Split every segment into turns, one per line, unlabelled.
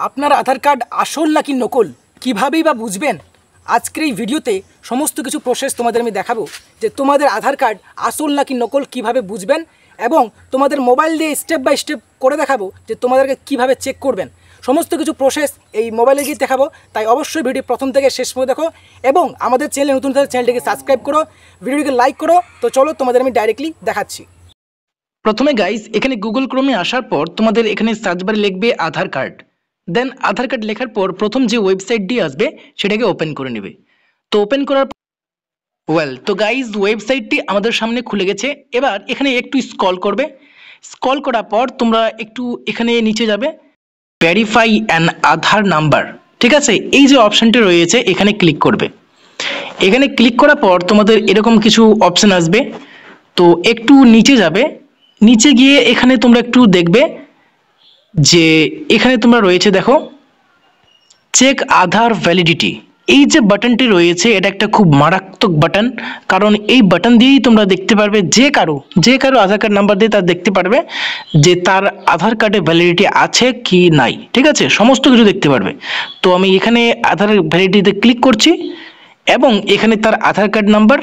আপনার আধার কার্ড আসল নাকি নকল কীভাবেই বা বুঝবেন? আজকের এই ভিডিওতে সমস্ত কিছু প্রসেস তোমাদের আমি দেখাবো যে তোমাদের আধার কার্ড আসল নাকি নকল কিভাবে বুঝবেন, এবং তোমাদের মোবাইল দিয়ে স্টেপ বাই স্টেপ করে দেখাবো যে তোমাদেরকে কিভাবে চেক করবেন। সমস্ত কিছু প্রসেস এই মোবাইলে গিয়ে দেখাবো, তাই অবশ্যই ভিডিও প্রথম থেকে শেষ পর্যন্ত দেখো এবং আমাদের চ্যানেলে নতুন থাকলে চ্যানেলটিকে সাবস্ক্রাইব করো, ভিডিওটিকে লাইক করো। তো চলো তোমাদের আমি ডাইরেক্টলি দেখাচ্ছি। প্রথমে গাইস এখানে গুগল ক্রোমে আসার পর তোমাদের এখানে সার্চ বারে লিখবে আধার কার্ড, দেন আধার কার্ড লেখার পর প্রথম যে ওয়েবসাইটটি আসবে সেটাকে ওপেন করে নেবে। তো ওপেন করার তো গাইস ওয়েবসাইটটি আমাদের সামনে খুলে গেছে। এবার এখানে একটু স্ক্রল করবে, স্ক্রল করার পর তোমরা একটু এখানে নিচে যাবে, ভেরিফাই অ্যান আধার নাম্বার, ঠিক আছে? এই যে অপশনটি রয়েছে এখানে ক্লিক করবে। এখানে ক্লিক করার পর তোমাদের এরকম কিছু অপশন আসবে, তো একটু নিচে যাবে, নিচে গিয়ে এখানে তোমরা একটু দেখবে যে এখানে তোমরা রয়েছে দেখো চেক আধার ভ্যালিডিটি। এই যে বাটনটি রয়েছে এটা একটা খুব মারাত্মক বাটন, কারণ এই বাটন দিয়েই তোমরা দেখতে পারবে যে কারো আধার কার্ড নাম্বার দিয়ে তার দেখতে পারবে যে তার আধার কার্ডে ভ্যালিডিটি আছে কি নাই, ঠিক আছে? সমস্ত কিছু দেখতে পারবে। তো আমি এখানে আধার ভ্যালিডিটিতে ক্লিক করছি এবং এখানে তার আধার কার্ড নাম্বার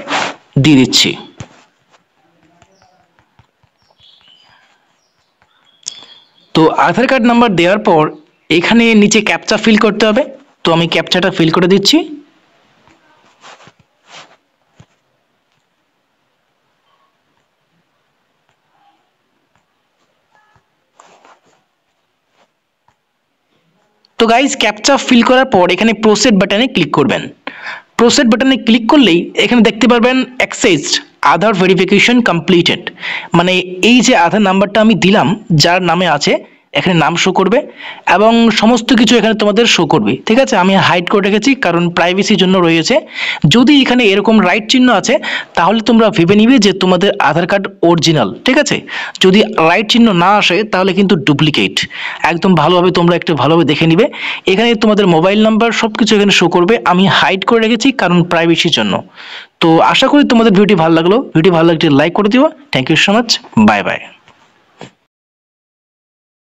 দিয়ে দিচ্ছি। তো আধার কার্ড নাম্বার দেওয়ার পর এখানে নিচে ক্যাপচা ফিল করতে হবে, তো আমি ক্যাপচাটা ফিল করে দিচ্ছি। তো গাইজ ক্যাপচা ফিল করার পর এখানে প্রসেড বাটনে ক্লিক করবেন। প্রসেড বাটনে ক্লিক করলেই এখানে দেখতে পারবেন অ্যাক্সেসড আধার ভেরিফিকেশন কমপ্লিটেড, মানে এই যে আধার নাম্বারটা আমি দিলাম যার নামে আছে এখানে নাম শো করবে এবং সমস্ত কিছু এখানে তোমাদের শো করবে, ঠিক আছে? আমি হাইড করে রেখেছি কারণ প্রাইভেসির জন্য রয়েছে। যদি এখানে এরকম রাইট চিহ্ন আছে তাহলে তোমরা ভেবে নিবে যে তোমাদের আধার কার্ড অরিজিনাল, ঠিক আছে? যদি রাইট চিহ্ন না আসে তাহলে কিন্তু ডুপ্লিকেট। একদম ভালোভাবে তোমরা একটু ভালোভাবে দেখে নিবে। এখানে তোমাদের মোবাইল নাম্বার সব কিছু এখানে শো করবে, আমি হাইড করে রেখেছি কারণ প্রাইভেসির জন্য। তো আশা করি তোমাদের ভিডিওটি ভালো লাগলো, ভিডিও ভালো লাগলে লাইক করে দিও। Thank you so much, bye by.